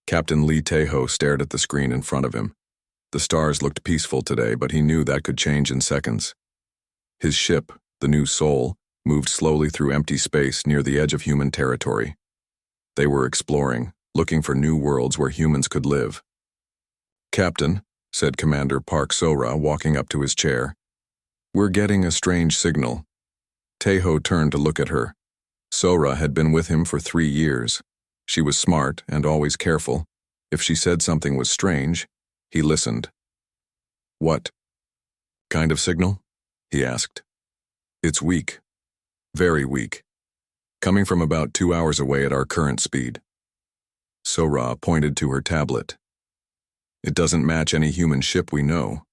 Captain Lee Tejo stared at the screen in front of him. The stars looked peaceful today, but he knew that could change in seconds. His ship, the New Soul, moved slowly through empty space near the edge of human territory. They were exploring, looking for new worlds where humans could live. "Captain," said Commander Park Sora, walking up to his chair, "we're getting a strange signal." Tejo turned to look at her. Sora had been with him for 3 years. She was smart and always careful. If she said something was strange, he listened. "What kind of signal?" he asked. "It's weak. Very weak. Coming from about 2 hours away at our current speed." Sora pointed to her tablet. "It doesn't match any human ship we know."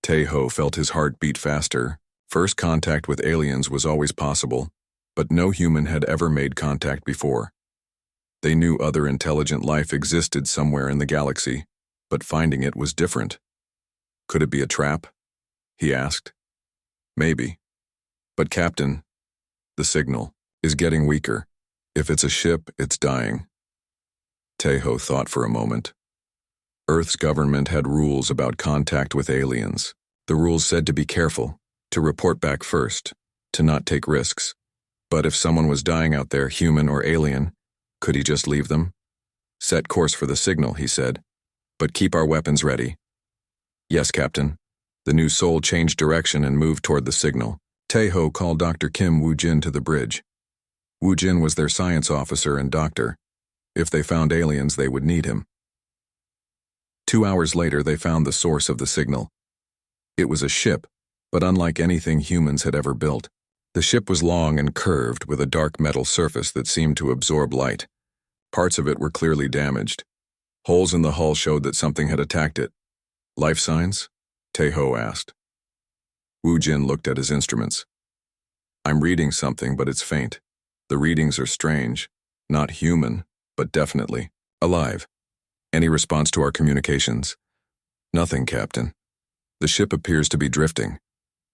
Tejo felt his heart beat faster. First contact with aliens was always possible, but no human had ever made contact before. They knew other intelligent life existed somewhere in the galaxy, but finding it was different. "Could it be a trap?" he asked. "Maybe. But Captain, the signal is getting weaker. If it's a ship, it's dying." Tejo thought for a moment. Earth's government had rules about contact with aliens. The rules said to be careful, to report back first, to not take risks. But if someone was dying out there, human or alien, could he just leave them? "Set course for the signal," he said, "but keep our weapons ready." "Yes, Captain." The New Soul changed direction and moved toward the signal. Tejo called Dr. Kim Woo-jin to the bridge. Woo-jin was their science officer and doctor. If they found aliens, they would need him. 2 hours later, they found the source of the signal. It was a ship, but unlike anything humans had ever built. The ship was long and curved, with a dark metal surface that seemed to absorb light. Parts of it were clearly damaged. Holes in the hull showed that something had attacked it. "Life signs?" Tejo asked. Woo-jin looked at his instruments. "I'm reading something, but it's faint. The readings are strange. Not human, but definitely alive. Any response to our communications?" "Nothing, Captain. The ship appears to be drifting.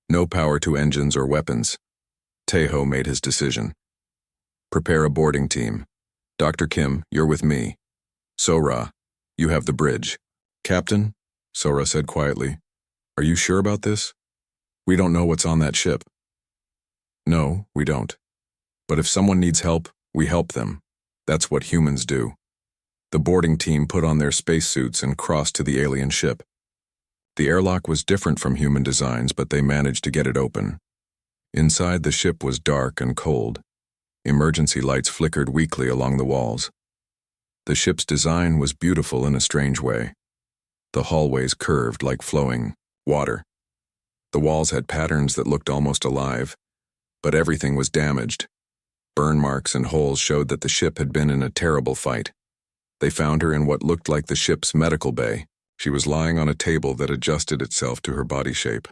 No power to engines or weapons." Tejo made his decision. "Prepare a boarding team. Dr. Kim, you're with me. Sora, you have the bridge." "Captain," Sora said quietly, "are you sure about this? We don't know what's on that ship." "No, we don't. But if someone needs help, we help them. That's what humans do." The boarding team put on their spacesuits and crossed to the alien ship. The airlock was different from human designs, but they managed to get it open. Inside, the ship was dark and cold. Emergency lights flickered weakly along the walls. The ship's design was beautiful in a strange way. The hallways curved like flowing water. The walls had patterns that looked almost alive, but everything was damaged. Burn marks and holes showed that the ship had been in a terrible fight. They found her in what looked like the ship's medical bay. She was lying on a table that adjusted itself to her body shape.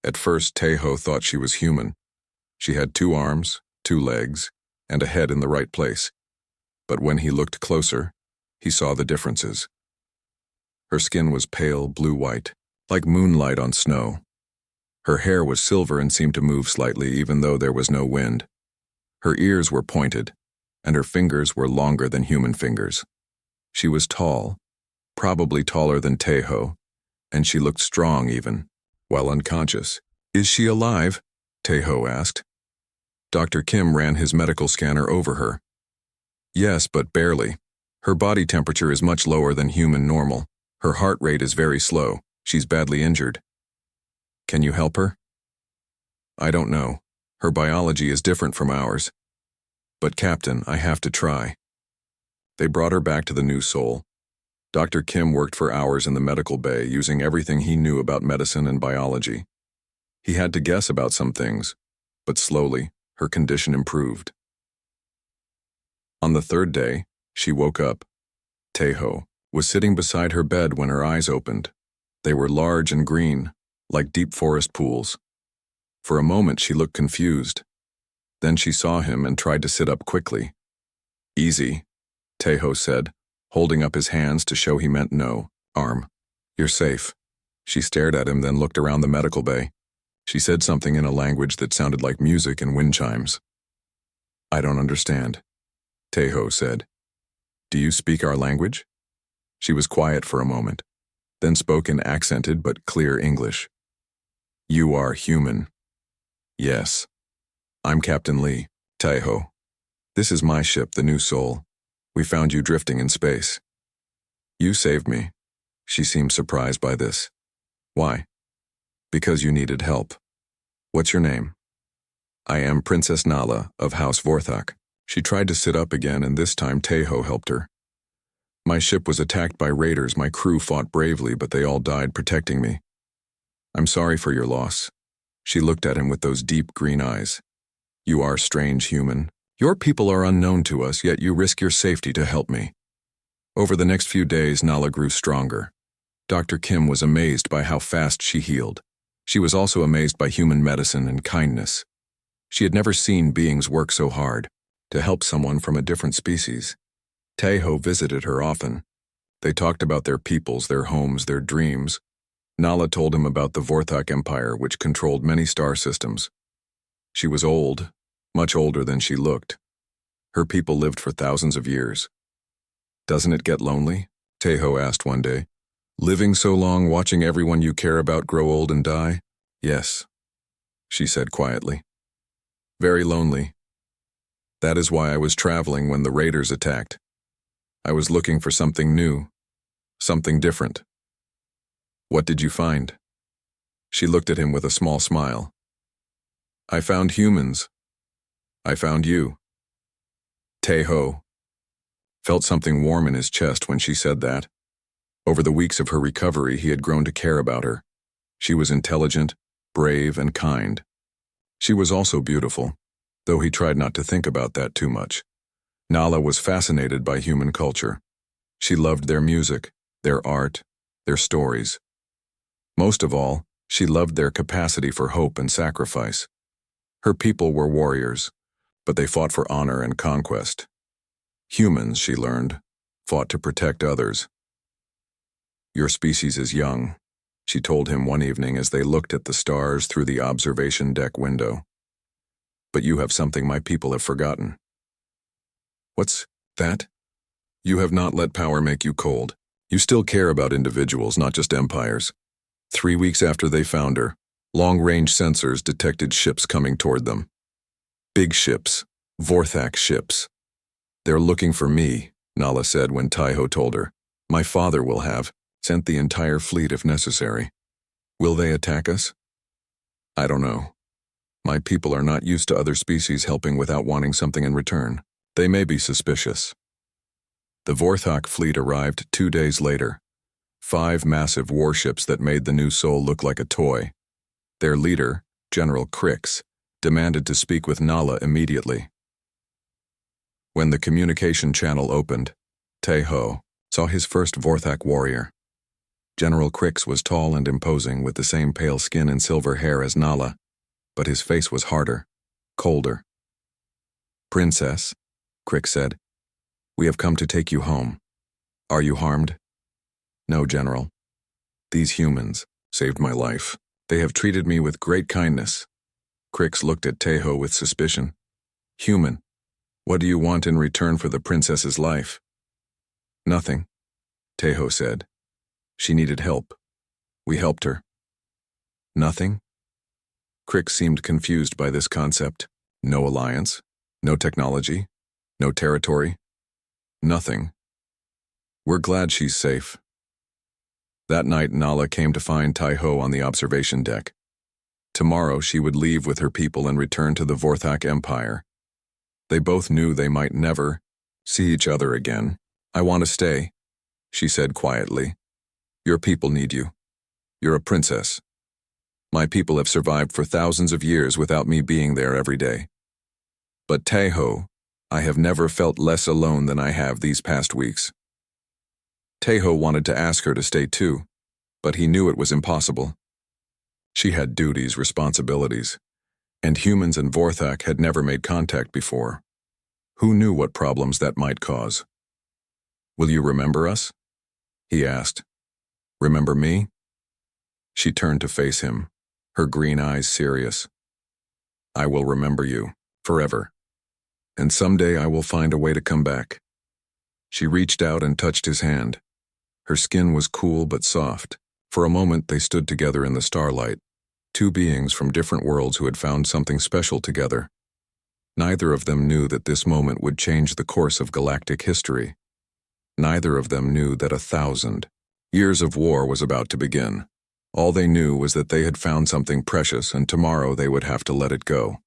At first, Tejo thought she was human. She had 2 arms, 2 legs, and a head in the right place. But when he looked closer, he saw the differences. Her skin was pale blue-white, like moonlight on snow. Her hair was silver and seemed to move slightly even though there was no wind. Her ears were pointed, and her fingers were longer than human fingers. She was tall, probably taller than Tejo, and she looked strong even, while unconscious. "Is she alive?" Tejo asked. Dr. Kim ran his medical scanner over her. "Yes, but barely. Her body temperature is much lower than human normal. Her heart rate is very slow. She's badly injured." "Can you help her?" "I don't know. Her biology is different from ours. But Captain, I have to try." They brought her back to the New Soul. Dr. Kim worked for hours in the medical bay using everything he knew about medicine and biology. He had to guess about some things, but slowly, her condition improved. On the 3rd day, she woke up. Tejo was sitting beside her bed when her eyes opened. They were large and green, like deep forest pools. For a moment, she looked confused. Then she saw him and tried to sit up quickly. "Easy," Tejo said, holding up his hands to show he meant no. "Arm. You're safe." She stared at him, then looked around the medical bay. She said something in a language that sounded like music and wind chimes. "I don't understand," Tejo said. Do you speak our language? She was quiet for a moment, then spoke in accented but clear English. You are human. Yes. I'm Captain Lee, Taiho. This is my ship, the New Soul. We found you drifting in space. You saved me. She seemed surprised by this. Why? Because you needed help. What's your name? I am Princess Nala of House Vorthak. She tried to sit up again, and this time Taiho helped her. My ship was attacked by raiders. My crew fought bravely, but they all died protecting me. I'm sorry for your loss. She looked at him with those deep green eyes. You are strange human. Your people are unknown to us, yet you risk your safety to help me. Over the next few days, Nala grew stronger. Dr. Kim was amazed by how fast she healed. She was also amazed by human medicine and kindness. She had never seen beings work so hard to help someone from a different species. Taiho visited her often. They talked about their peoples, their homes, their dreams. Nala told him about the Vorthak Empire, which controlled many star systems. She was old, much older than she looked. Her people lived for thousands of years. Doesn't it get lonely? Taiho asked one day. Living so long, watching everyone you care about grow old and die? Yes, she said quietly. Very lonely. That is why I was traveling when the raiders attacked. I was looking for something new, something different. What did you find? She looked at him with a small smile. I found humans. I found you. Taiho felt something warm in his chest when she said that. Over the weeks of her recovery, he had grown to care about her. She was intelligent, brave, and kind. She was also beautiful, though he tried not to think about that too much. Nala was fascinated by human culture. She loved their music, their art, their stories. Most of all, she loved their capacity for hope and sacrifice. Her people were warriors, but they fought for honor and conquest. Humans, she learned, fought to protect others. Your species is young, she told him one evening as they looked at the stars through the observation deck window. But you have something my people have forgotten. What's that? You have not let power make you cold. You still care about individuals, not just empires. 3 weeks after they found her, long-range sensors detected ships coming toward them. Big ships, Vorthak ships. They're looking for me, Nala said when Taiho told her. My father will have sent the entire fleet if necessary. Will they attack us? I don't know. My people are not used to other species helping without wanting something in return. They may be suspicious. The Vorthak fleet arrived 2 days later. 5 massive warships that made the New Soul look like a toy. Their leader, General Crix, demanded to speak with Nala immediately. When the communication channel opened, Taiho saw his first Vorthak warrior. General Crix was tall and imposing with the same pale skin and silver hair as Nala, but his face was harder, colder. Princess, Crix said, we have come to take you home. Are you harmed? No, General. These humans saved my life. They have treated me with great kindness. Crix looked at Taiho with suspicion. Human, what do you want in return for the princess's life? Nothing, Taiho said. She needed help. We helped her. Nothing? Crix seemed confused by this concept. No alliance, no technology, no territory, nothing. We're glad she's safe. That night, Nala came to find Taiho on the observation deck. Tomorrow, she would leave with her people and return to the Vorthak Empire. They both knew they might never see each other again. I want to stay, she said quietly. Your people need you. You're a princess. My people have survived for thousands of years without me being there every day. But Taiho, I have never felt less alone than I have these past weeks. Taiho wanted to ask her to stay too, but he knew it was impossible. She had duties, responsibilities, and humans and Vorthak had never made contact before. Who knew what problems that might cause? Will you remember us? He asked. Remember me? She turned to face him, her green eyes serious. I will remember you, forever. And someday I will find a way to come back. She reached out and touched his hand. Her skin was cool but soft. For a moment they stood together in the starlight, two beings from different worlds who had found something special together. Neither of them knew that this moment would change the course of galactic history. Neither of them knew that 1,000 years of war was about to begin. All they knew was that they had found something precious, and tomorrow they would have to let it go.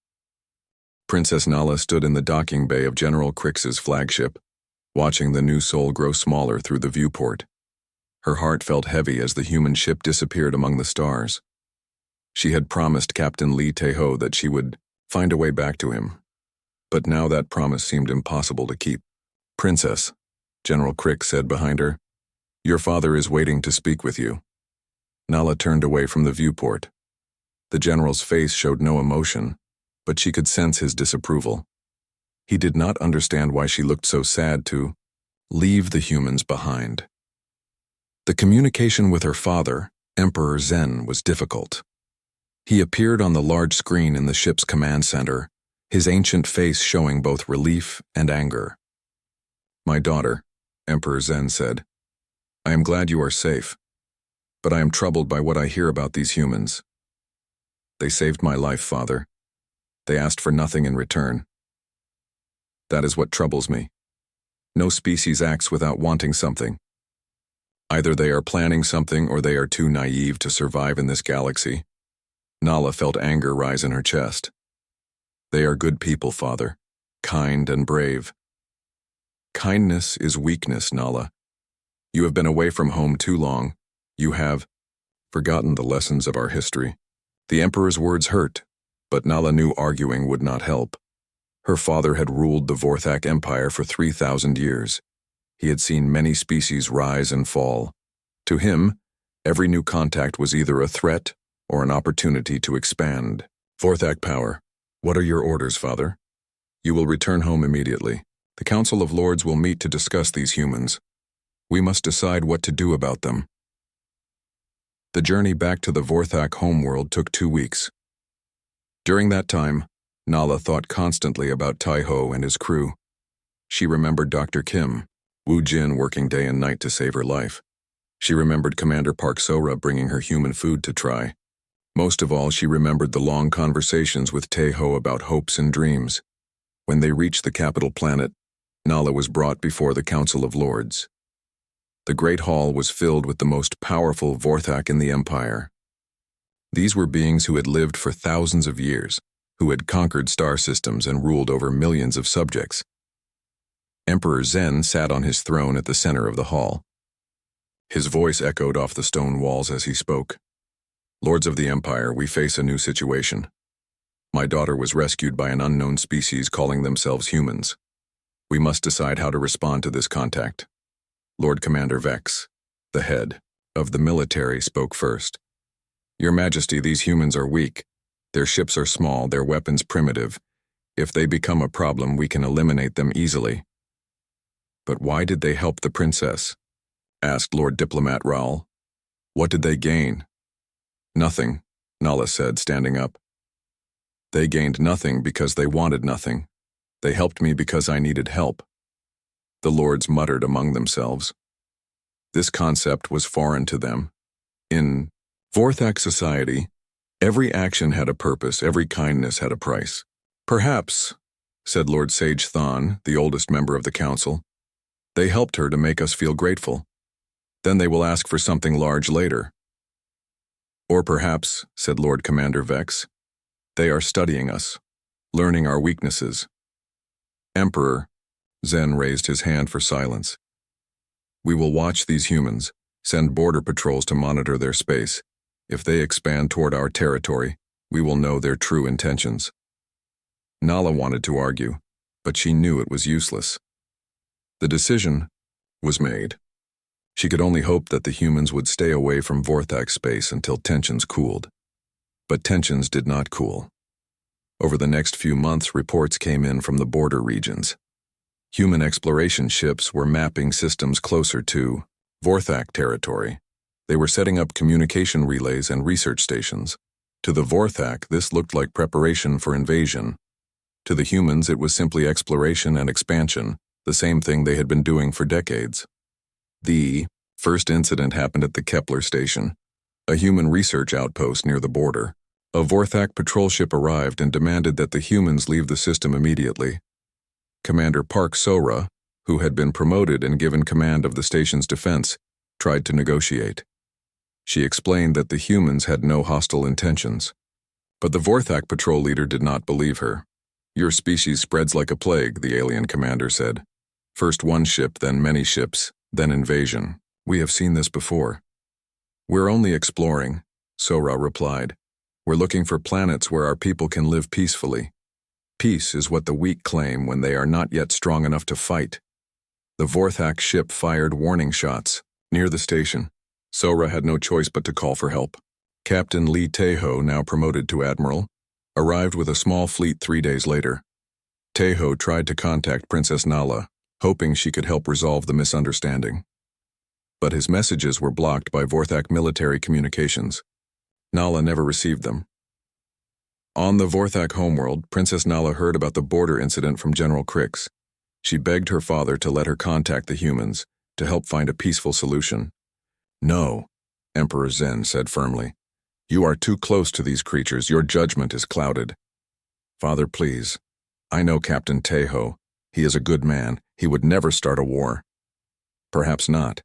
Princess Nala stood in the docking bay of General Crix's flagship, watching the new soul grow smaller through the viewport. Her heart felt heavy as the human ship disappeared among the stars. She had promised Captain Lee Tae-ho that she would find a way back to him, but now that promise seemed impossible to keep. "Princess," General Crix said behind her, "your father is waiting to speak with you." Nala turned away from the viewport. The general's face showed no emotion, but she could sense his disapproval. He did not understand why she looked so sad to leave the humans behind. The communication with her father, Emperor Zen, was difficult. He appeared on the large screen in the ship's command center, his ancient face showing both relief and anger. "My daughter," Emperor Zen said, "I am glad you are safe, but I am troubled by what I hear about these humans. They saved my life, father. They asked for nothing in return. That is what troubles me. No species acts without wanting something. Either they are planning something or they are too naive to survive in this galaxy." Nala felt anger rise in her chest. "They are good people, father, kind and brave." "Kindness is weakness, Nala. You have been away from home too long. You have forgotten the lessons of our history." The Emperor's words hurt, but Nala knew arguing would not help. Her father had ruled the Vorthak Empire for 3,000 years. He had seen many species rise and fall. To him, every new contact was either a threat or an opportunity to expand. "Vorthak power. What are your orders, father?" "You will return home immediately. The Council of Lords will meet to discuss these humans. We must decide what to do about them." The journey back to the Vorthak homeworld took 2 weeks. During that time, Nala thought constantly about Tai-ho and his crew. She remembered Dr. Kim, Wu Jin working day and night to save her life. She remembered Commander Park Sora bringing her human food to try. Most of all, she remembered the long conversations with Tae-ho about hopes and dreams. When they reached the capital planet, Nala was brought before the Council of Lords. The Great Hall was filled with the most powerful Vorthak in the Empire. These were beings who had lived for thousands of years, who had conquered star systems and ruled over millions of subjects. Emperor Zen sat on his throne at the center of the hall. His voice echoed off the stone walls as he spoke. "Lords of the Empire, we face a new situation. My daughter was rescued by an unknown species calling themselves humans. We must decide how to respond to this contact." Lord Commander Vex, the head of the military, spoke first. "Your Majesty, these humans are weak. Their ships are small, their weapons primitive. If they become a problem, we can eliminate them easily." "But why did they help the princess?" asked Lord Diplomat Raoul. "What did they gain?" "Nothing," Nala said, standing up. "They gained nothing because they wanted nothing. They helped me because I needed help." The lords muttered among themselves. This concept was foreign to them. In Vorthak society, every action had a purpose, every kindness had a price. "Perhaps," said Lord Sage Thon, the oldest member of the council, "they helped her to make us feel grateful. Then they will ask for something large later." "Or perhaps," said Lord Commander Vex, "they are studying us, learning our weaknesses." "Emperor," Zen raised his hand for silence. "We will watch these humans, send border patrols to monitor their space. If they expand toward our territory, we will know their true intentions." Nala wanted to argue, but she knew it was useless. The decision was made. She could only hope that the humans would stay away from Vorthak space until tensions cooled. But tensions did not cool. Over the next few months, reports came in from the border regions. Human exploration ships were mapping systems closer to Vorthak territory. They were setting up communication relays and research stations. To the Vorthak, this looked like preparation for invasion. To the humans, it was simply exploration and expansion, the same thing they had been doing for decades. The first incident happened at the Kepler station, a human research outpost near the border. A Vorthak patrol ship arrived and demanded that the humans leave the system immediately. Commander Park Sora, who had been promoted and given command of the station's defense, tried to negotiate. She explained that the humans had no hostile intentions. But the Vorthak patrol leader did not believe her. "Your species spreads like a plague," the alien commander said. "First one ship, then many ships, then invasion. We have seen this before." "We're only exploring," Sora replied. "We're looking for planets where our people can live peacefully. Peace is what the weak claim when they are not yet strong enough to fight." The Vorthak ship fired warning shots near the station. Sora had no choice but to call for help. Captain Lee Taeho, now promoted to admiral, arrived with a small fleet 3 days later. Taeho tried to contact Princess Nala, hoping she could help resolve the misunderstanding. But his messages were blocked by Vorthak military communications. Nala never received them. On the Vorthak homeworld, Princess Nala heard about the border incident from General Krix. She begged her father to let her contact the humans, to help find a peaceful solution. "No," Emperor Zen said firmly. "You are too close to these creatures. Your judgment is clouded." "Father, please. I know Captain Taeho. He is a good man. He would never start a war." "Perhaps not.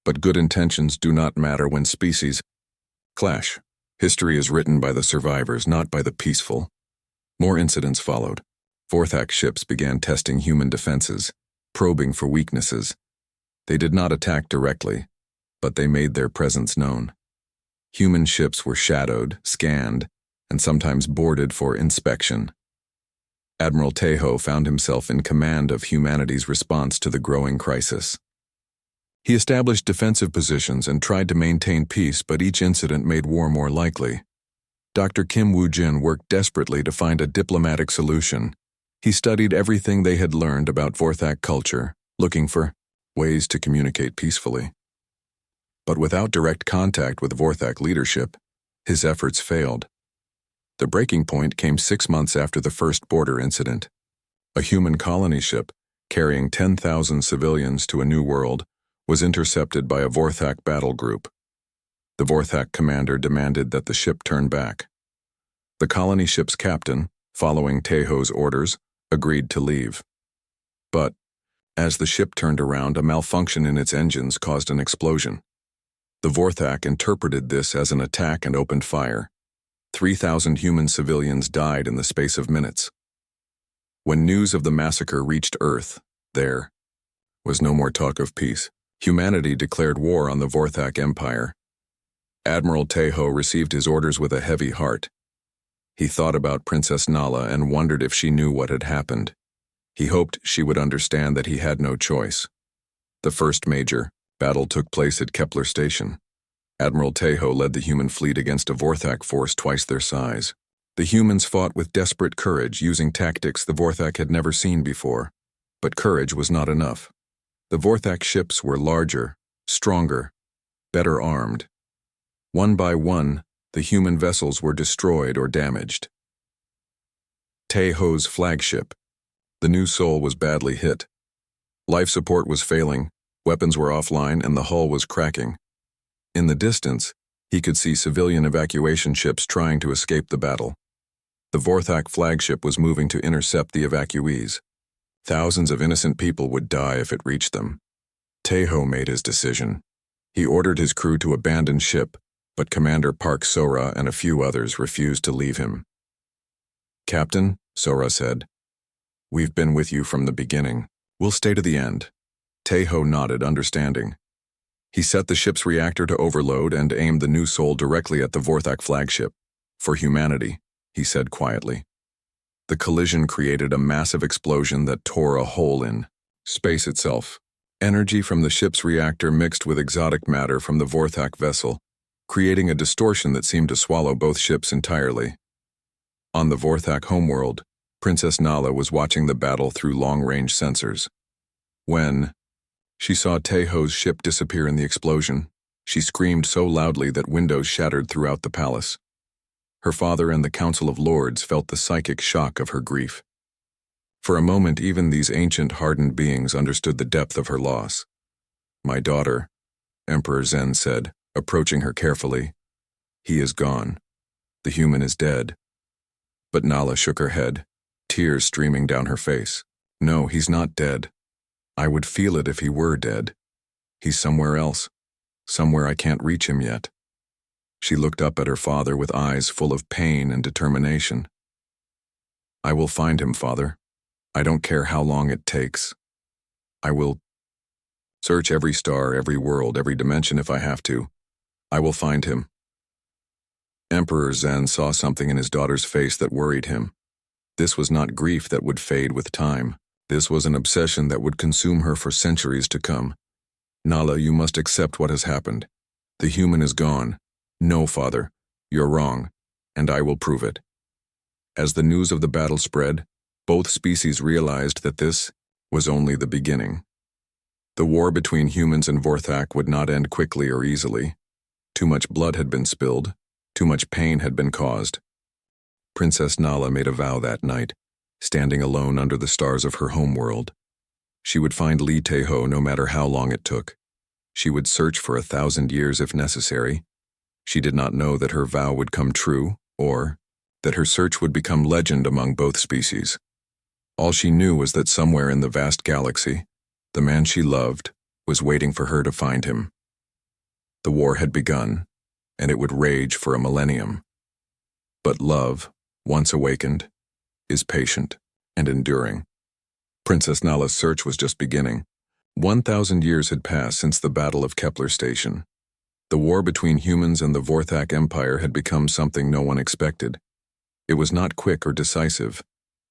But good intentions do not matter when species clash. History is written by the survivors, not by the peaceful." More incidents followed. Vorthak ships began testing human defenses, probing for weaknesses. They did not attack directly, but they made their presence known. Human ships were shadowed, scanned, and sometimes boarded for inspection. Admiral Taeho found himself in command of humanity's response to the growing crisis. He established defensive positions and tried to maintain peace, but each incident made war more likely. Dr. Kim Woo-jin worked desperately to find a diplomatic solution. He studied everything they had learned about Vorthak culture, looking for ways to communicate peacefully. But without direct contact with Vorthak leadership, his efforts failed. The breaking point came 6 months after the first border incident. A human colony ship, carrying 10,000 civilians to a new world, was intercepted by a Vorthak battle group. The Vorthak commander demanded that the ship turn back. The colony ship's captain, following Taeho's orders, agreed to leave. But, as the ship turned around, a malfunction in its engines caused an explosion. The Vorthak interpreted this as an attack and opened fire. 3,000 human civilians died in the space of minutes. When news of the massacre reached Earth, there was no more talk of peace. Humanity declared war on the Vorthak Empire. Admiral Taeho received his orders with a heavy heart. He thought about Princess Nala and wondered if she knew what had happened. He hoped she would understand that he had no choice. The first major battle took place at Kepler Station. Admiral Taeho led the human fleet against a Vorthak force twice their size. The humans fought with desperate courage, using tactics the Vorthak had never seen before. But courage was not enough. The Vorthak ships were larger, stronger, better armed. One by one, the human vessels were destroyed or damaged. Taeho's flagship, the New Soul, was badly hit. Life support was failing, weapons were offline, and the hull was cracking. In the distance, he could see civilian evacuation ships trying to escape the battle. The Vorthak flagship was moving to intercept the evacuees. Thousands of innocent people would die if it reached them. Taeho made his decision. He ordered his crew to abandon ship, but Commander Park Sora and a few others refused to leave him. "Captain," Sora said, "we've been with you from the beginning. We'll stay to the end." Taeho nodded, understanding. He set the ship's reactor to overload and aimed the New Soul directly at the Vorthak flagship. "For humanity," he said quietly. The collision created a massive explosion that tore a hole in space itself. Energy from the ship's reactor mixed with exotic matter from the Vorthak vessel, creating a distortion that seemed to swallow both ships entirely. On the Vorthak homeworld, Princess Nala was watching the battle through long-range sensors. When she saw Taeho's ship disappear in the explosion, she screamed so loudly that windows shattered throughout the palace. Her father and the Council of Lords felt the psychic shock of her grief. For a moment, even these ancient, hardened beings understood the depth of her loss. "My daughter," Emperor Zen said, approaching her carefully. "He is gone. The human is dead." But Nala shook her head, tears streaming down her face. "No, he's not dead. I would feel it if he were dead. He's somewhere else, somewhere I can't reach him yet." She looked up at her father with eyes full of pain and determination. "I will find him, Father. I don't care how long it takes. I will search every star, every world, every dimension if I have to. I will find him." Emperor Zen saw something in his daughter's face that worried him. This was not grief that would fade with time. This was an obsession that would consume her for centuries to come. "Nala, you must accept what has happened. The human is gone." "No, Father, you're wrong, and I will prove it." As the news of the battle spread, both species realized that this was only the beginning. The war between humans and Vorthak would not end quickly or easily. Too much blood had been spilled, too much pain had been caused. Princess Nala made a vow that night, standing alone under the stars of her homeworld. She would find Li Teho no matter how long it took. She would search for 1,000 years if necessary. She did not know that her vow would come true, or that her search would become legend among both species. All she knew was that somewhere in the vast galaxy, the man she loved was waiting for her to find him. The war had begun, and it would rage for a millennium. But love, once awakened, is patient and enduring. Princess Nala's search was just beginning. 1,000 years had passed since the Battle of Kepler Station. The war between humans and the Vorthak Empire had become something no one expected. It was not quick or decisive.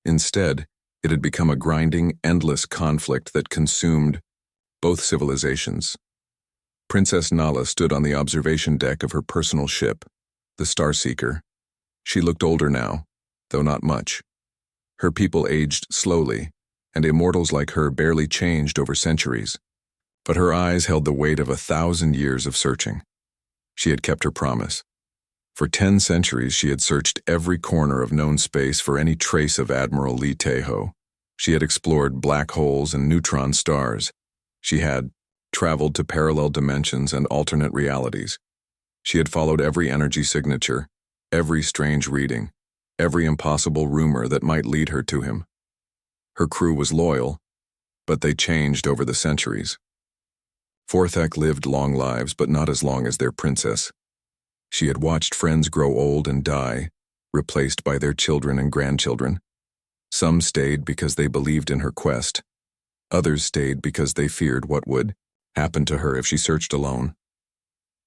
Instead, it had become a grinding, endless conflict that consumed both civilizations. Princess Nala stood on the observation deck of her personal ship, the Starseeker. She looked older now, though not much. Her people aged slowly, and immortals like her barely changed over centuries. But her eyes held the weight of 1,000 years of searching. She had kept her promise. For 10 centuries, she had searched every corner of known space for any trace of Admiral Li Teho. She had explored black holes and neutron stars. She had traveled to parallel dimensions and alternate realities. She had followed every energy signature, every strange reading, every impossible rumor that might lead her to him. Her crew was loyal, but they changed over the centuries. Vorthak lived long lives, but not as long as their princess. She had watched friends grow old and die, replaced by their children and grandchildren. Some stayed because they believed in her quest. Others stayed because they feared what would happen to her if she searched alone.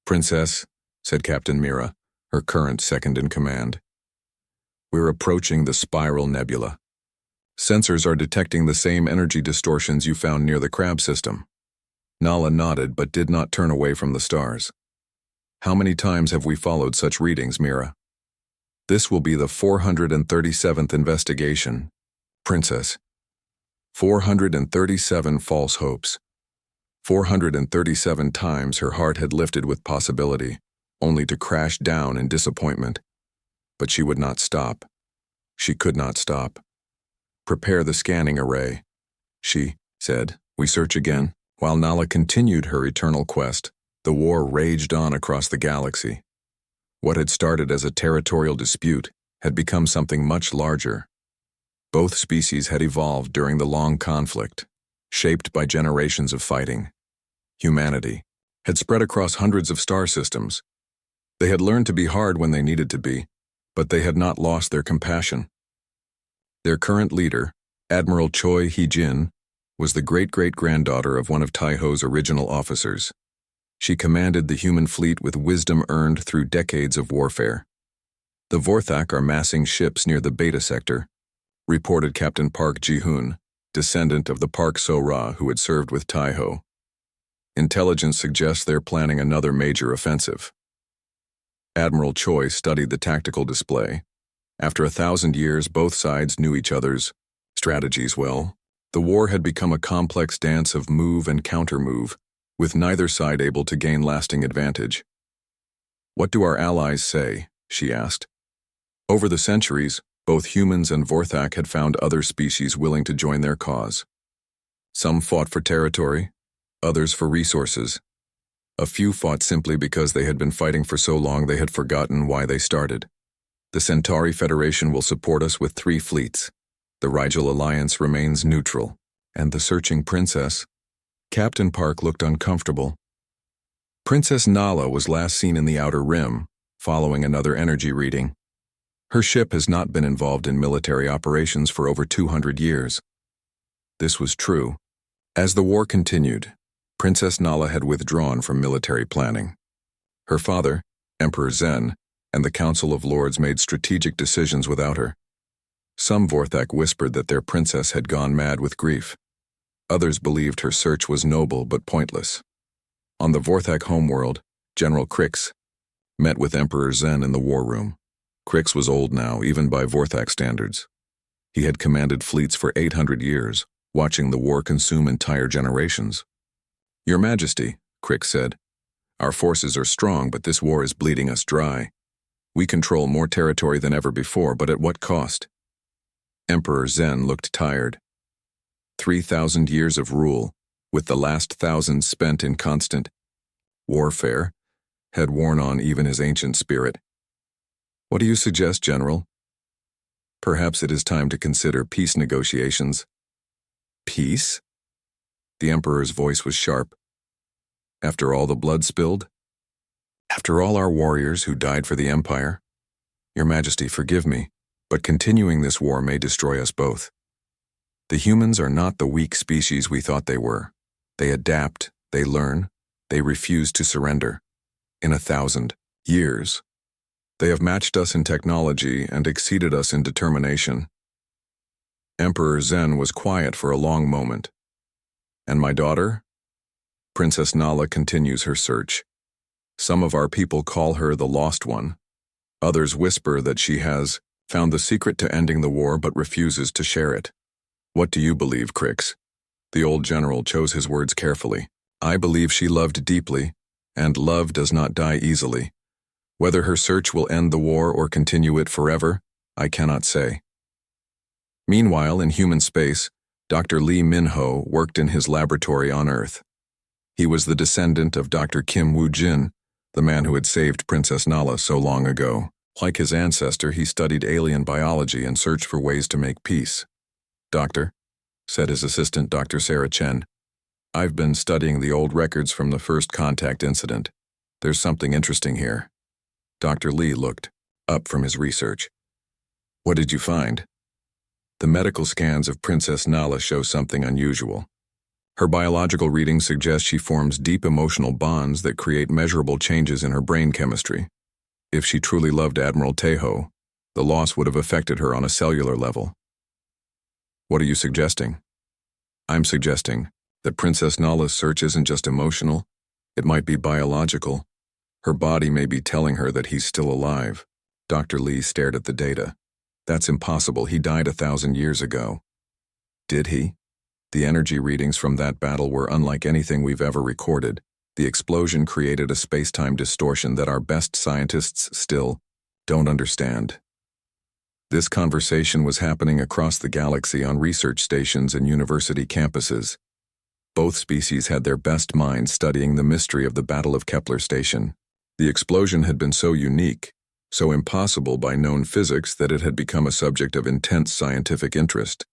"Princess," said Captain Mira, her current second-in-command, "we're approaching the Spiral Nebula. Sensors are detecting the same energy distortions you found near the Crab system." Nala nodded but did not turn away from the stars. "How many times have we followed such readings, Mira?" "This will be the 437th investigation, Princess." 437 false hopes. 437 times her heart had lifted with possibility, only to crash down in disappointment. But she would not stop. She could not stop. "Prepare the scanning array," she said. "We search again." While Nala continued her eternal quest, the war raged on across the galaxy. What had started as a territorial dispute had become something much larger. Both species had evolved during the long conflict, shaped by generations of fighting. Humanity had spread across hundreds of star systems. They had learned to be hard when they needed to be, but they had not lost their compassion. Their current leader, Admiral Choi Hee-jin, was the great-great-granddaughter of one of Taiho's original officers. She commanded the human fleet with wisdom earned through decades of warfare. "The Vorthak are massing ships near the Beta Sector," reported Captain Park Ji-hoon, descendant of the Park So-ra who had served with Taiho. "Intelligence suggests they're planning another major offensive." Admiral Choi studied the tactical display. After 1,000 years, both sides knew each other's strategies well. The war had become a complex dance of move and counter-move, with neither side able to gain lasting advantage. "What do our allies say?" she asked. "Over the centuries, Both humans and Vorthak had found other species willing to join their cause. Some fought for territory, others for resources. A few fought simply because they had been fighting for so long they had forgotten why they started. The Centauri Federation will support us with 3 fleets. The Rigel Alliance remains neutral. And the searching princess? Captain Park looked uncomfortable. Princess Nala was last seen in the Outer Rim, following another energy reading. Her ship has not been involved in military operations for over 200 years. This was true. As the war continued, Princess Nala had withdrawn from military planning. Her father, Emperor Zen, and the Council of Lords made strategic decisions without her. Some Vorthak whispered that their princess had gone mad with grief. Others believed her search was noble but pointless. On the Vorthak homeworld, General Krix met with Emperor Zen in the war room. Krix was old now, even by Vorthak standards. He had commanded fleets for 800 years, watching the war consume entire generations. "Your Majesty," Krix said, "our forces are strong, but this war is bleeding us dry. We control more territory than ever before, but at what cost?" Emperor Zen looked tired. 3,000 years of rule, with the last 1,000 spent in constant warfare, had worn on even his ancient spirit. "What do you suggest, General?" "Perhaps it is time to consider peace negotiations." "Peace?" The Emperor's voice was sharp. "After all the blood spilled? After all our warriors who died for the Empire? Your Majesty, forgive me, but continuing this war may destroy us both. The humans are not the weak species we thought they were. They adapt, they learn, they refuse to surrender. In 1,000 years, they have matched us in technology and exceeded us in determination." Emperor Zen was quiet for a long moment. "And my daughter?" Princess Nala continues her search. Some of our people call her the Lost One. Others whisper that she has found the secret to ending the war but refuses to share it. "What do you believe, Krix?" The old general chose his words carefully. "I believe she loved deeply, and love does not die easily. Whether her search will end the war or continue it forever, I cannot say." Meanwhile, in human space, Dr. Lee Min-ho worked in his laboratory on Earth. He was the descendant of Dr. Kim Woo-jin, the man who had saved Princess Nala so long ago. Like his ancestor, he studied alien biology and searched for ways to make peace. "Doctor," said his assistant, Dr. Sarah Chen, "I've been studying the old records from the first contact incident. There's something interesting here." Dr. Lee looked up from his research. "What did you find?" "The medical scans of Princess Nala show something unusual. Her biological readings suggest she forms deep emotional bonds that create measurable changes in her brain chemistry. If she truly loved Admiral Tejo, the loss would have affected her on a cellular level." "What are you suggesting?" "I'm suggesting that Princess Nala's search isn't just emotional, it might be biological. Her body may be telling her that he's still alive." Dr. Lee stared at the data. "That's impossible. He died 1,000 years ago." "Did he?" The energy readings from that battle were unlike anything we've ever recorded. The explosion created a space-time distortion that our best scientists still don't understand. This conversation was happening across the galaxy on research stations and university campuses. Both species had their best minds studying the mystery of the Battle of Kepler Station. The explosion had been so unique, so impossible by known physics that it had become a subject of intense scientific interest.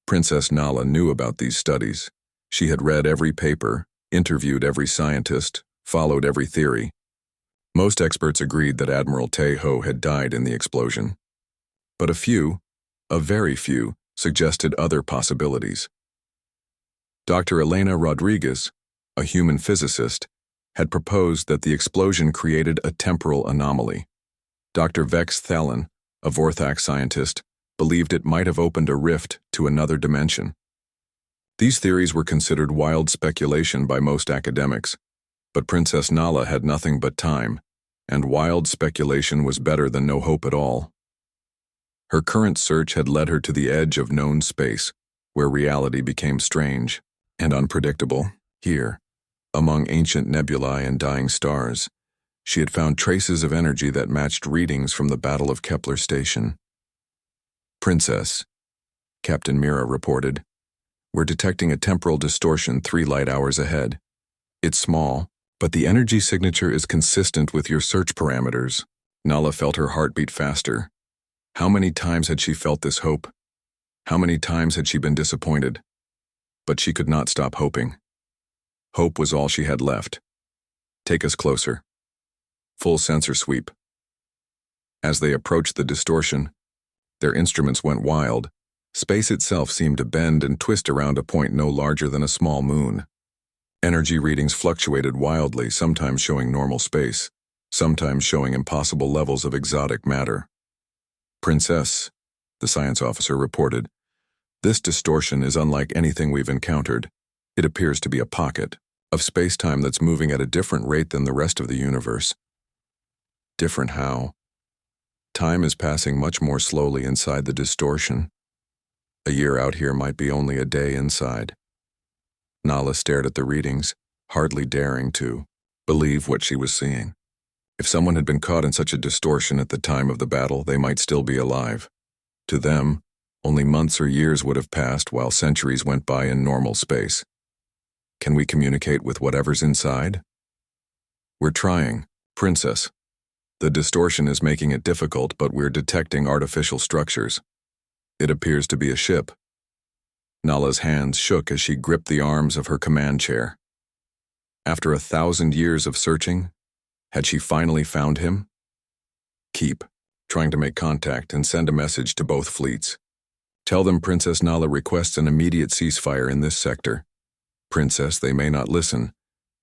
Princess Nala knew about these studies. She had read every paper, interviewed every scientist, followed every theory. Most experts agreed that Admiral Tejo had died in the explosion. But a very few, suggested other possibilities. Dr. Elena Rodriguez, a human physicist, had proposed that the explosion created a temporal anomaly. Dr. Vex Thalen, a Vorthak scientist, believed it might have opened a rift to another dimension. These theories were considered wild speculation by most academics, but Princess Nala had nothing but time, and wild speculation was better than no hope at all. Her current search had led her to the edge of known space, where reality became strange and unpredictable. Here, among ancient nebulae and dying stars, she had found traces of energy that matched readings from the Battle of Kepler Station. Princess, Captain Mira reported. We're detecting a temporal distortion 3 light hours ahead. It's small, but the energy signature is consistent with your search parameters. Nala felt her heart beat faster. How many times had she felt this hope? How many times had she been disappointed? But she could not stop hoping. Hope was all she had left. Take us closer. Full sensor sweep. As they approached the distortion, their instruments went wild. Space itself seemed to bend and twist around a point no larger than a small moon. Energy readings fluctuated wildly, sometimes showing normal space, sometimes showing impossible levels of exotic matter. Princess, the science officer reported, this distortion is unlike anything we've encountered. It appears to be a pocket of space-time that's moving at a different rate than the rest of the universe. Different how? Time is passing much more slowly inside the distortion. A year out here might be only a day inside. Nala stared at the readings, hardly daring to believe what she was seeing. If someone had been caught in such a distortion at the time of the battle, they might still be alive. To them, only months or years would have passed while centuries went by in normal space. Can we communicate with whatever's inside? We're trying, Princess. The distortion is making it difficult, but we're detecting artificial structures. It appears to be a ship. Nala's hands shook as she gripped the arms of her command chair. After 1,000 years of searching, had she finally found him? Keep trying to make contact and send a message to both fleets. Tell them Princess Nala requests an immediate ceasefire in this sector. Princess, they may not listen.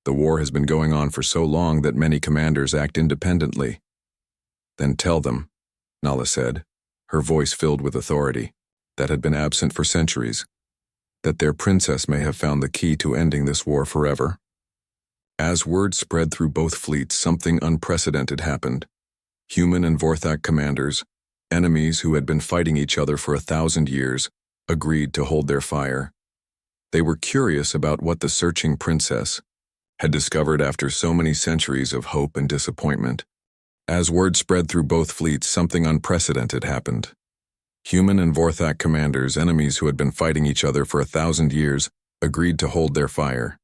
The war has been going on for so long that many commanders act independently. Then tell them, Nala said, her voice filled with authority, that had been absent for centuries, that their princess may have found the key to ending this war forever. As word spread through both fleets, something unprecedented happened. Human and Vorthak commanders, enemies who had been fighting each other for 1,000 years, agreed to hold their fire. They were curious about what the searching princess had discovered after so many centuries of hope and disappointment. As word spread through both fleets, something unprecedented happened. Human and Vorthak commanders, enemies who had been fighting each other for 1,000 years, agreed to hold their fire.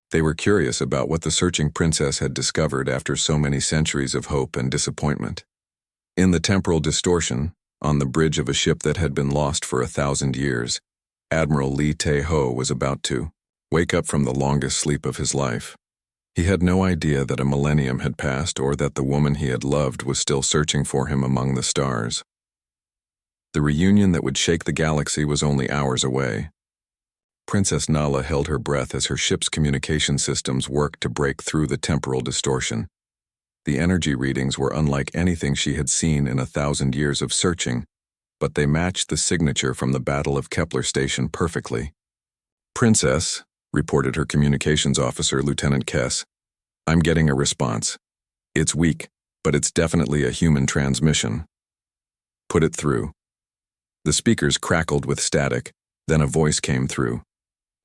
They were curious about what the searching princess had discovered after so many centuries of hope and disappointment. In the temporal distortion, on the bridge of a ship that had been lost for 1,000 years, Admiral Lee Tae-ho was about to wake up from the longest sleep of his life. He had no idea that a millennium had passed or that the woman he had loved was still searching for him among the stars. The reunion that would shake the galaxy was only hours away. Princess Nala held her breath as her ship's communication systems worked to break through the temporal distortion. The energy readings were unlike anything she had seen in 1,000 years of searching, but they matched the signature from the Battle of Kepler Station perfectly. Princess, reported her communications officer, Lieutenant Kess, I'm getting a response. It's weak, but it's definitely a human transmission. Put it through. The speakers crackled with static, then a voice came through.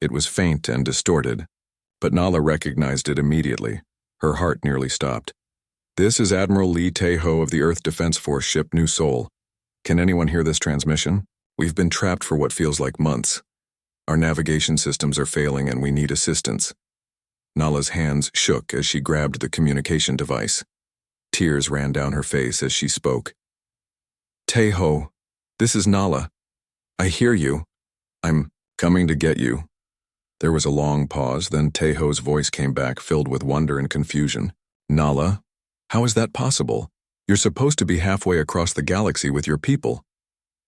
It was faint and distorted, but Nala recognized it immediately. Her heart nearly stopped. This is Admiral Lee Tae-ho of the Earth Defense Force ship New Seoul. Can anyone hear this transmission? We've been trapped for what feels like months. Our navigation systems are failing and we need assistance. Nala's hands shook as she grabbed the communication device. Tears ran down her face as she spoke. Tae-ho, this is Nala. I hear you. I'm coming to get you. There was a long pause, then Tae-ho's voice came back, filled with wonder and confusion. Nala, how is that possible? You're supposed to be halfway across the galaxy with your people.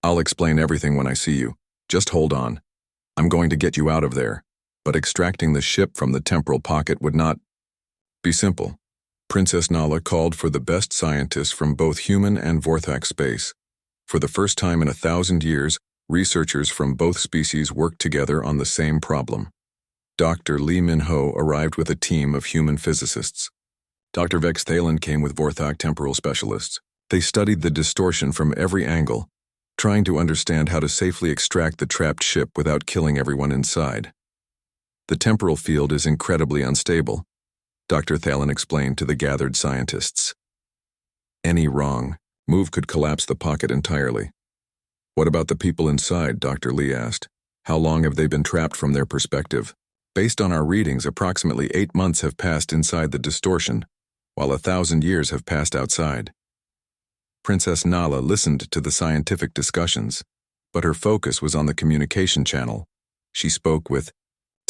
I'll explain everything when I see you. Just hold on. I'm going to get you out of there, but extracting the ship from the temporal pocket would not be simple. Princess Nala called for the best scientists from both human and Vorthak space. For the first time in 1,000 years, researchers from both species worked together on the same problem. Dr. Lee Min-ho arrived with a team of human physicists. Dr. Vex Thalen came with Vorthak temporal specialists. They studied the distortion from every angle, trying to understand how to safely extract the trapped ship without killing everyone inside. The temporal field is incredibly unstable, Dr. Thalen explained to the gathered scientists. Any wrong move could collapse the pocket entirely. What about the people inside? Dr. Lee asked. How long have they been trapped from their perspective? Based on our readings, approximately 8 months have passed inside the distortion, while 1,000 years have passed outside. Princess Nala listened to the scientific discussions, but her focus was on the communication channel. She spoke with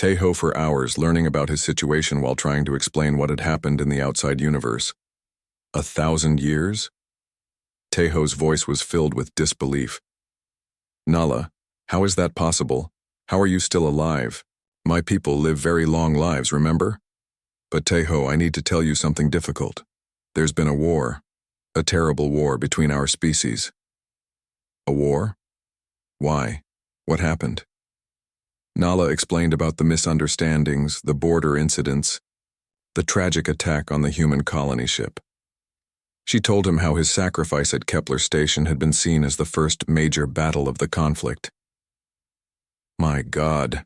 Teho for hours, learning about his situation while trying to explain what had happened in the outside universe. 1,000 years? Teho's voice was filled with disbelief. Nala, how is that possible? How are you still alive? My people live very long lives, remember? But Teho, I need to tell you something difficult. There's been a war. A terrible war between our species. A war? Why? What happened? Nala explained about the misunderstandings, the border incidents, the tragic attack on the human colony ship. She told him how his sacrifice at Kepler Station had been seen as the first major battle of the conflict. My God,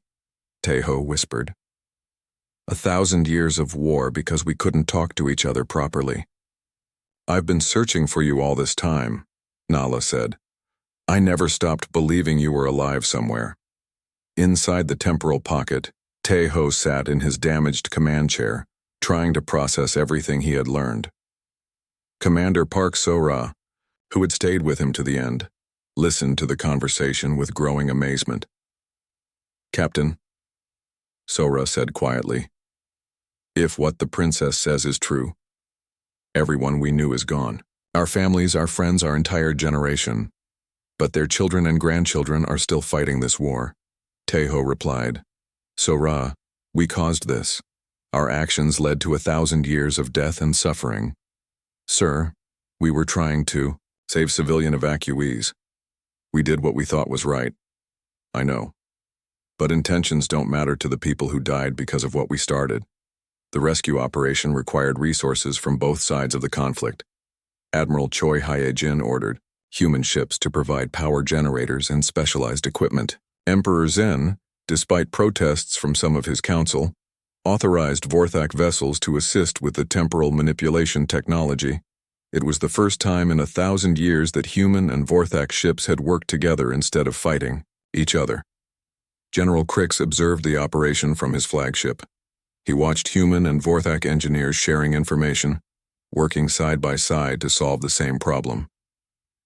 Teho whispered. 1,000 years of war because we couldn't talk to each other properly. I've been searching for you all this time, Nala said. I never stopped believing you were alive somewhere. Inside the temporal pocket, Teho sat in his damaged command chair, trying to process everything he had learned. Commander Park Sora, who had stayed with him to the end, listened to the conversation with growing amazement. Captain, Sora said quietly, if what the princess says is true, everyone we knew is gone. Our families, our friends, our entire generation. But their children and grandchildren are still fighting this war. Teho replied, Sora, we caused this. Our actions led to 1,000 years of death and suffering. Sir, we were trying to save civilian evacuees. We did what we thought was right. I know. But intentions don't matter to the people who died because of what we started. The rescue operation required resources from both sides of the conflict. Admiral Choi Hae-jin ordered human ships to provide power generators and specialized equipment. Emperor Zen, despite protests from some of his council, authorized Vorthak vessels to assist with the temporal manipulation technology. It was the first time in 1,000 years that human and Vorthak ships had worked together instead of fighting each other. General Crix observed the operation from his flagship. He watched human and Vorthak engineers sharing information, working side by side to solve the same problem.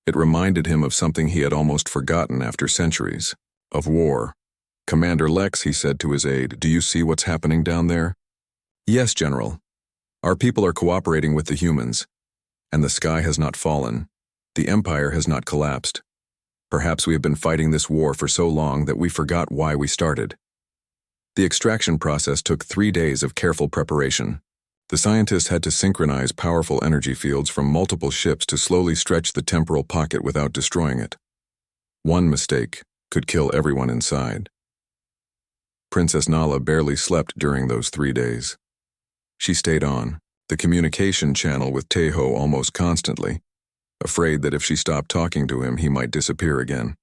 It reminded him of something he had almost forgotten after centuries, of war. Commander Lex, he said to his aide, do you see what's happening down there? Yes, General. Our people are cooperating with the humans, and the sky has not fallen. The Empire has not collapsed. Perhaps we have been fighting this war for so long that we forgot why we started. The extraction process took 3 days of careful preparation. The scientists had to synchronize powerful energy fields from multiple ships to slowly stretch the temporal pocket without destroying it. One mistake could kill everyone inside. Princess Nala barely slept during those 3 days. She stayed on the communication channel with Teho almost constantly, afraid that if she stopped talking to him, he might disappear again.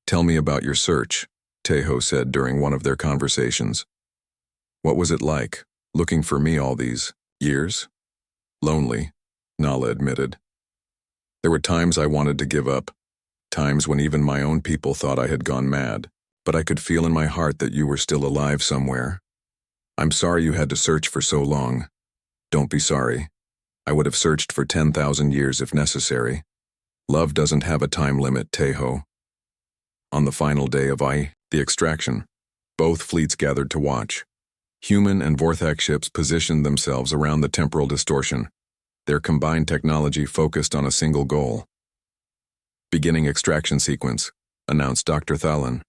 Tell me about your search, Teho said during one of their conversations. What was it like, looking for me all these years? Lonely, Nala admitted. There were times I wanted to give up, times when even my own people thought I had gone mad, but I could feel in my heart that you were still alive somewhere. I'm sorry you had to search for so long. Don't be sorry. I would have searched for 10,000 years if necessary. Love doesn't have a time limit, Teho. On the final day of the extraction, both fleets gathered to watch. Human and Vorthak ships positioned themselves around the temporal distortion, their combined technology focused on a single goal. Beginning extraction sequence, announced Dr. Thalin.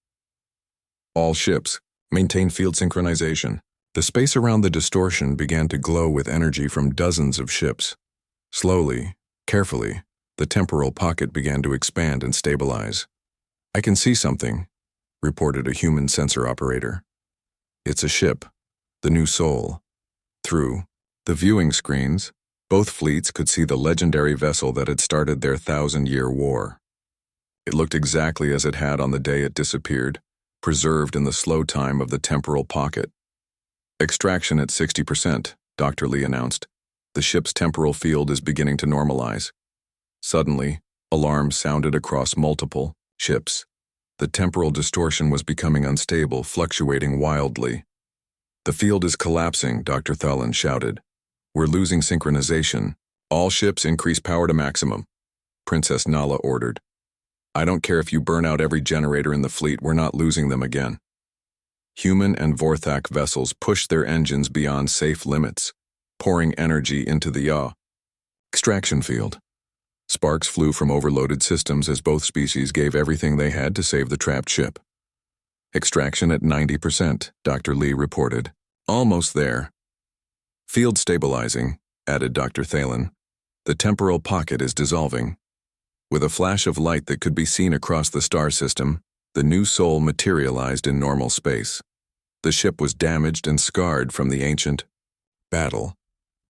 All ships, maintain field synchronization. The space around the distortion began to glow with energy from dozens of ships. Slowly, carefully, the temporal pocket began to expand and stabilize. I can see something, reported a human sensor operator. It's a ship, the new Soul. Through the viewing screens, both fleets could see the legendary vessel that had started their 1,000-year war. It looked exactly as it had on the day it disappeared, preserved in the slow time of the temporal pocket. Extraction at 60%, Dr. Lee announced. The ship's temporal field is beginning to normalize. Suddenly, alarms sounded across multiple ships. The temporal distortion was becoming unstable, fluctuating wildly. "The field is collapsing," Dr. Thulin shouted. "We're losing synchronization. All ships increase power to maximum," Princess Nala ordered. "I don't care if you burn out every generator in the fleet, we're not losing them again." Human and Vorthak vessels pushed their engines beyond safe limits, pouring energy into the extraction field. Sparks flew from overloaded systems as both species gave everything they had to save the trapped ship. "Extraction at 90%, Dr. Lee reported. "Almost there." "Field stabilizing," added Dr. Thalen. "The temporal pocket is dissolving." With a flash of light that could be seen across the star system, the new Sol materialized in normal space. The ship was damaged and scarred from the ancient battle,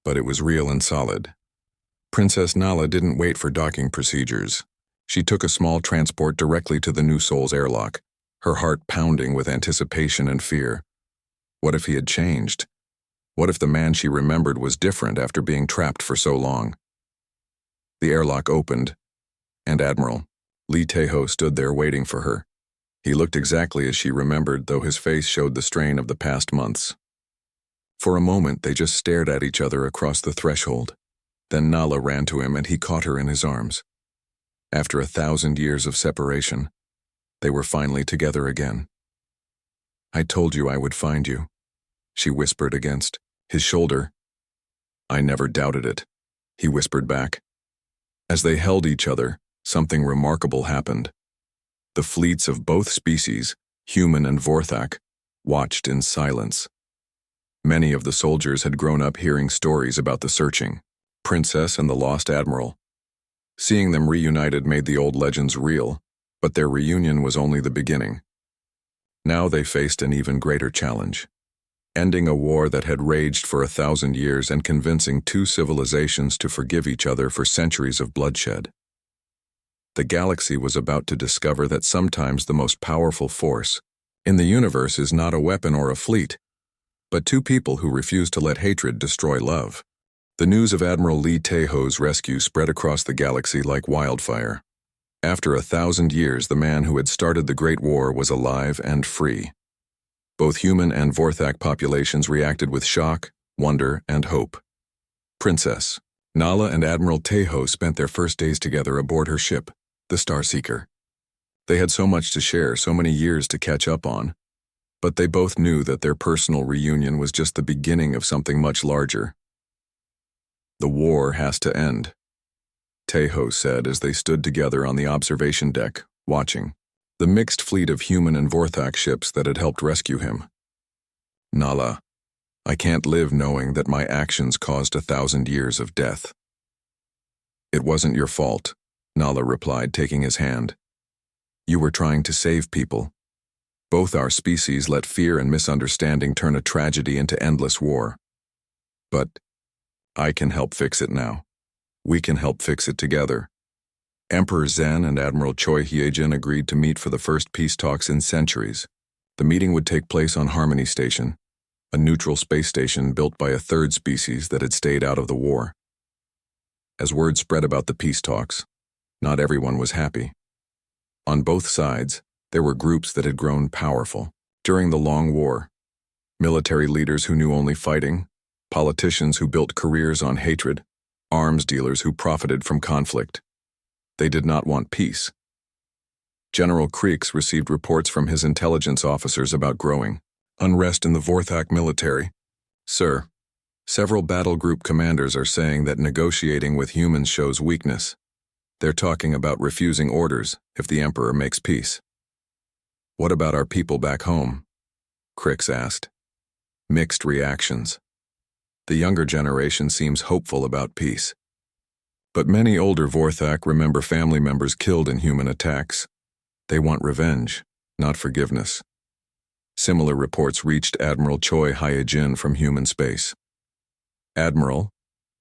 but it was real and solid. Princess Nala didn't wait for docking procedures. She took a small transport directly to the new Sol's airlock, her heart pounding with anticipation and fear. What if he had changed? What if the man she remembered was different after being trapped for so long? The airlock opened, and Admiral Lee Tae-ho stood there waiting for her. He looked exactly as she remembered, though his face showed the strain of the past months. For a moment, they just stared at each other across the threshold. Then Nala ran to him and he caught her in his arms. After 1,000 years of separation, they were finally together again. "I told you I would find you," she whispered against his shoulder. "I never doubted it," he whispered back. As they held each other, something remarkable happened. The fleets of both species, human and Vorthak, watched in silence. Many of the soldiers had grown up hearing stories about the searching Princess and the lost Admiral. Seeing them reunited made the old legends real, but their reunion was only the beginning. Now they faced an even greater challenge, ending a war that had raged for 1,000 years and convincing two civilizations to forgive each other for centuries of bloodshed. The galaxy was about to discover that sometimes the most powerful force in the universe is not a weapon or a fleet, but two people who refuse to let hatred destroy love. The news of Admiral Lee Tae-ho's rescue spread across the galaxy like wildfire. After 1,000 years, the man who had started the Great War was alive and free. Both human and Vorthak populations reacted with shock, wonder, and hope. Princess Nala and Admiral Tae-ho spent their first days together aboard her ship, the Starseeker. They had so much to share, so many years to catch up on, but they both knew that their personal reunion was just the beginning of something much larger. "The war has to end," Tae-ho said as they stood together on the observation deck, watching the mixed fleet of human and Vorthak ships that had helped rescue him. "Nala, I can't live knowing that my actions caused 1,000 years of death." "It wasn't your fault," Nala replied, taking his hand. "You were trying to save people. Both our species let fear and misunderstanding turn a tragedy into endless war. But I can help fix it now. We can help fix it together." Emperor Zen and Admiral Choi Hyejin agreed to meet for the first peace talks in centuries. The meeting would take place on Harmony Station, a neutral space station built by a third species that had stayed out of the war. As word spread about the peace talks, not everyone was happy. On both sides, there were groups that had grown powerful during the long war. Military leaders who knew only fighting, politicians who built careers on hatred, arms dealers who profited from conflict. They did not want peace. General Creeks received reports from his intelligence officers about growing unrest in the Vorthak military. "Sir, several battle group commanders are saying that negotiating with humans shows weakness. They're talking about refusing orders if the Emperor makes peace." "What about our people back home?" Crix asked. Mixed reactions. The younger generation seems hopeful about peace. But many older Vorthak remember family members killed in human attacks. They want revenge, not forgiveness. Similar reports reached Admiral Choi Hyejin from human space. "Admiral,"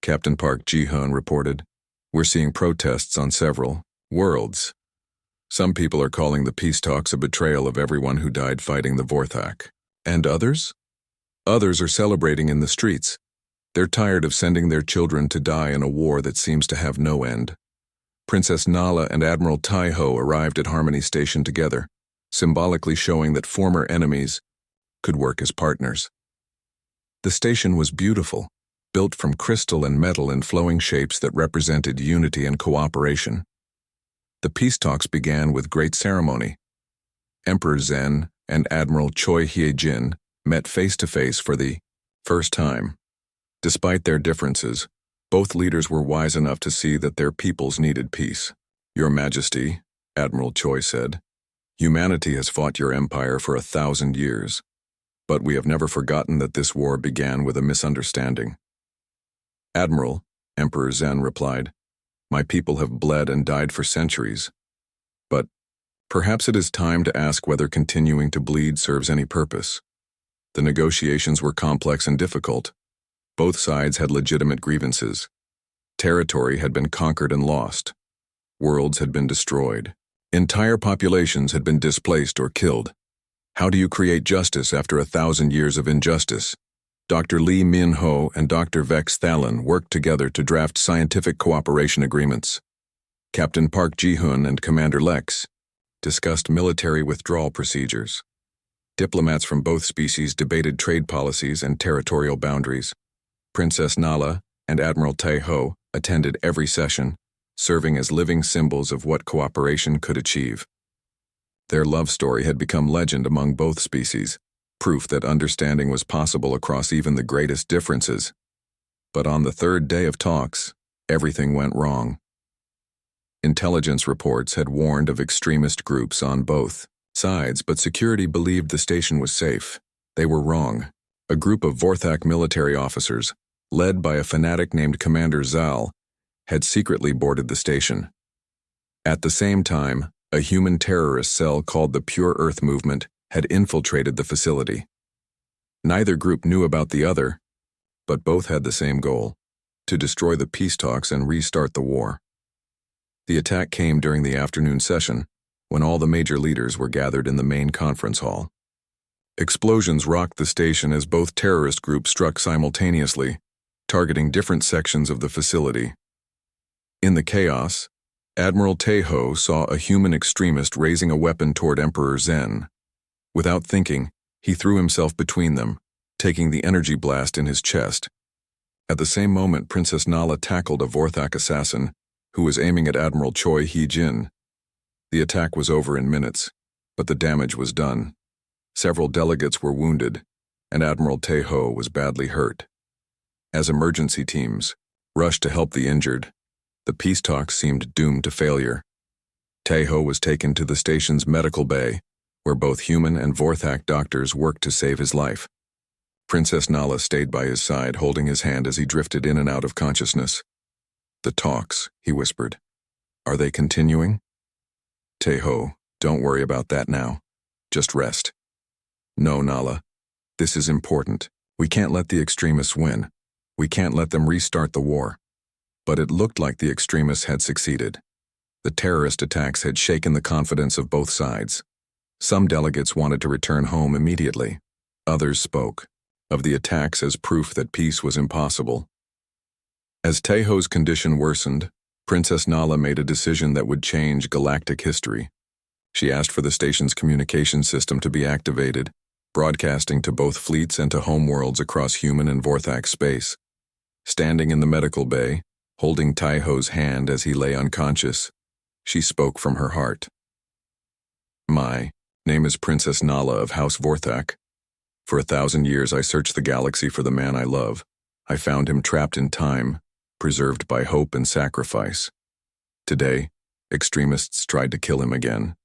Captain Park Ji-hoon reported, "we're seeing protests on several worlds. Some people are calling the peace talks a betrayal of everyone who died fighting the Vorthak. And others? Others are celebrating in the streets. They're tired of sending their children to die in a war that seems to have no end. Princess Nala and Admiral Tai-Ho arrived at Harmony Station together, symbolically showing that former enemies could work as partners. The station was beautiful, built from crystal and metal in flowing shapes that represented unity and cooperation. The peace talks began with great ceremony. Emperor Zen and Admiral Choi Hye-jin met face-to-face for the first time. Despite their differences, both leaders were wise enough to see that their peoples needed peace. "Your Majesty," Admiral Choi said, "humanity has fought your empire for 1,000 years, but we have never forgotten that this war began with a misunderstanding." "Admiral," Emperor Zen replied, "my people have bled and died for centuries. But perhaps it is time to ask whether continuing to bleed serves any purpose." The negotiations were complex and difficult. Both sides had legitimate grievances. Territory had been conquered and lost. Worlds had been destroyed. Entire populations had been displaced or killed. How do you create justice after 1,000 years of injustice? Dr. Lee Min-ho and Dr. Vex Thalen worked together to draft scientific cooperation agreements. Captain Park Ji-hoon and Commander Lex discussed military withdrawal procedures. Diplomats from both species debated trade policies and territorial boundaries. Princess Nala and Admiral Tai-Ho attended every session, serving as living symbols of what cooperation could achieve. Their love story had become legend among both species, proof that understanding was possible across even the greatest differences. But on the third day of talks, everything went wrong. Intelligence reports had warned of extremist groups on both sides, but security believed the station was safe. They were wrong. A group of Vorthak military officers, led by a fanatic named Commander Zal, had secretly boarded the station. At the same time, a human terrorist cell called the Pure Earth Movement had infiltrated the facility. Neither group knew about the other, but both had the same goal: to destroy the peace talks and restart the war. The attack came during the afternoon session, when all the major leaders were gathered in the main conference hall. Explosions rocked the station as both terrorist groups struck simultaneously, targeting different sections of the facility. In the chaos, Admiral Tai-Ho saw a human extremist raising a weapon toward Emperor Zen. Without thinking, he threw himself between them, taking the energy blast in his chest. At the same moment, Princess Nala tackled a Vorthak assassin who was aiming at Admiral Choi Hye-jin. The attack was over in minutes, but the damage was done. Several delegates were wounded, and Admiral Tai-Ho was badly hurt. As emergency teams rushed to help the injured, the peace talks seemed doomed to failure. Tai-Ho was taken to the station's medical bay, where both human and Vorthak doctors worked to save his life. Princess Nala stayed by his side, holding his hand as he drifted in and out of consciousness. "The talks," he whispered. "Are they continuing?" "Tai-Ho, don't worry about that now. Just rest." "No, Nala. This is important. We can't let the extremists win. We can't let them restart the war." But it looked like the extremists had succeeded. The terrorist attacks had shaken the confidence of both sides. Some delegates wanted to return home immediately. Others spoke of the attacks as proof that peace was impossible. As Tai-Ho's condition worsened, Princess Nala made a decision that would change galactic history. She asked for the station's communication system to be activated, broadcasting to both fleets and to homeworlds across human and Vorthak space. Standing in the medical bay, holding Tai-Ho's hand as he lay unconscious, she spoke from her heart. "My name is Princess Nala of House Vorthak. For 1,000 years I searched the galaxy for the man I love. I found him trapped in time, preserved by hope and sacrifice. Today, extremists tried to kill him again,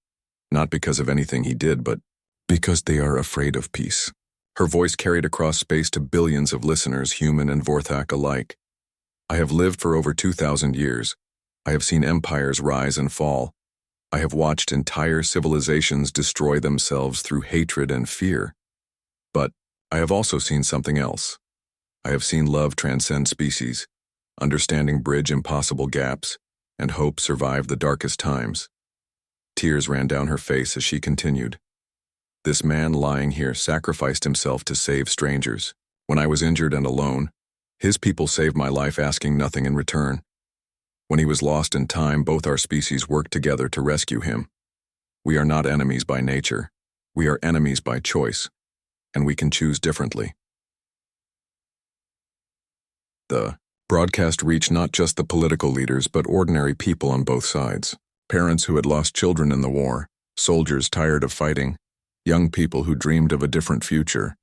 not because of anything he did, but because they are afraid of peace." Her voice carried across space to billions of listeners, human and Vorthak alike. "I have lived for over 2,000 years. I have seen empires rise and fall. I have watched entire civilizations destroy themselves through hatred and fear. But I have also seen something else. I have seen love transcend species, understanding bridge impossible gaps, and hope survive the darkest times." Tears ran down her face as she continued. "This man lying here sacrificed himself to save strangers. When I was injured and alone, his people saved my life, asking nothing in return. When he was lost in time, both our species worked together to rescue him. We are not enemies by nature. We are enemies by choice, and we can choose differently. The broadcast reached not just the political leaders, but ordinary people on both sides. Parents who had lost children in the war, soldiers tired of fighting, young people who dreamed of a different future.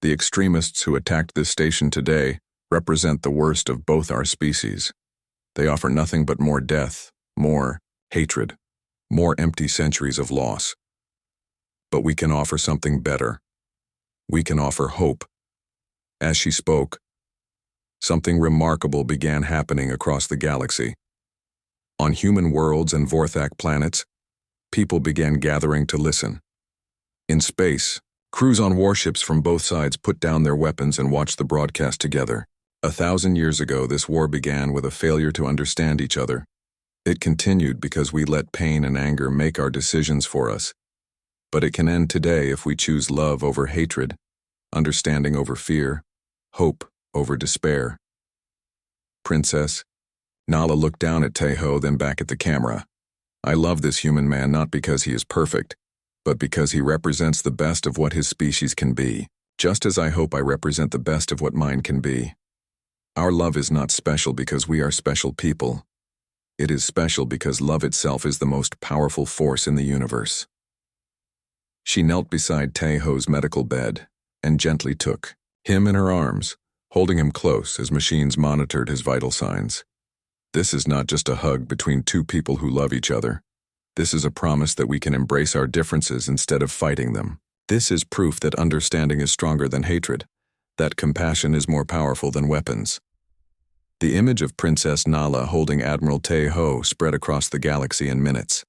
The extremists who attacked this station today represent the worst of both our species. They offer nothing but more death, more hatred, more empty centuries of loss. But we can offer something better. We can offer hope. As she spoke, something remarkable began happening across the galaxy. On human worlds and Vorthak planets, people began gathering to listen. In space, crews on warships from both sides put down their weapons and watched the broadcast together. 1,000 years ago, this war began with a failure to understand each other. It continued because we let pain and anger make our decisions for us. But it can end today if we choose love over hatred, understanding over fear, hope over despair. Princess Nala looked down at Tejo, then back at the camera. I love this human man not because he is perfect, but because he represents the best of what his species can be, just as I hope I represent the best of what mine can be. Our love is not special because we are special people. It is special because love itself is the most powerful force in the universe. She knelt beside Tejo's medical bed and gently took him in her arms, holding him close as machines monitored his vital signs. This is not just a hug between two people who love each other. This is a promise that we can embrace our differences instead of fighting them. This is proof that understanding is stronger than hatred, that compassion is more powerful than weapons. The image of Princess Nala holding Admiral Tejo spread across the galaxy in minutes.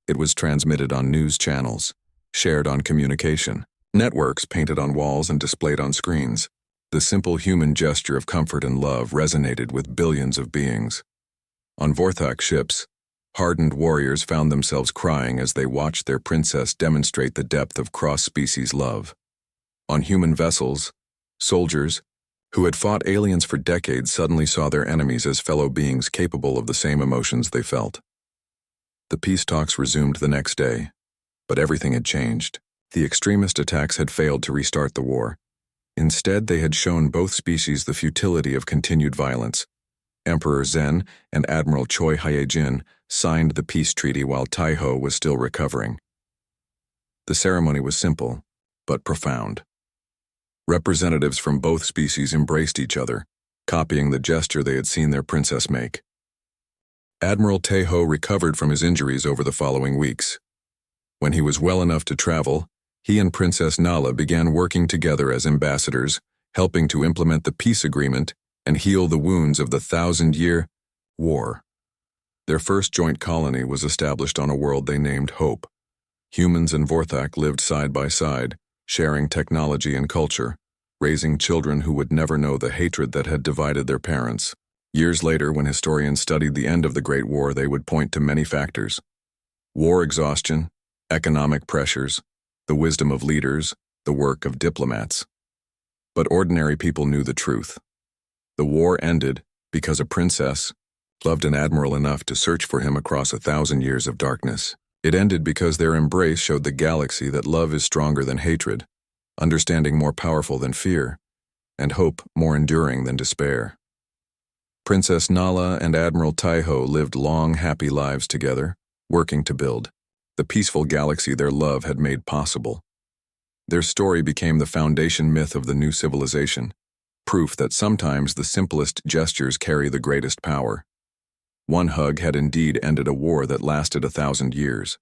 It was transmitted on news channels, shared on communication, networks painted on walls and displayed on screens. The simple human gesture of comfort and love resonated with billions of beings. On Vorthak ships, hardened warriors found themselves crying as they watched their princess demonstrate the depth of cross-species love. On human vessels, soldiers, who had fought aliens for decades, suddenly saw their enemies as fellow beings capable of the same emotions they felt. The peace talks resumed the next day, but everything had changed. The extremist attacks had failed to restart the war. Instead, they had shown both species the futility of continued violence. Emperor Zen and Admiral Choi Hyejin signed the peace treaty while Tejo was still recovering. The ceremony was simple, but profound. Representatives from both species embraced each other, copying the gesture they had seen their princess make. Admiral Tejo recovered from his injuries over the following weeks. When he was well enough to travel, he and Princess Nala began working together as ambassadors, helping to implement the peace agreement and heal the wounds of the 1,000-year war. Their first joint colony was established on a world they named Hope. Humans and Vorthak lived side by side, sharing technology and culture, raising children who would never know the hatred that had divided their parents. Years later, when historians studied the end of the Great War, they would point to many factors: war exhaustion, economic pressures, the wisdom of leaders, the work of diplomats. But ordinary people knew the truth. The war ended because a princess loved an admiral enough to search for him across 1,000 years of darkness. It ended because their embrace showed the galaxy that love is stronger than hatred, understanding more powerful than fear, and hope more enduring than despair. Princess Nala and Admiral Tejo lived long, happy lives together, working to build the peaceful galaxy their love had made possible. Their story became the foundation myth of the new civilization, proof that sometimes the simplest gestures carry the greatest power. One hug had indeed ended a war that lasted 1,000 years.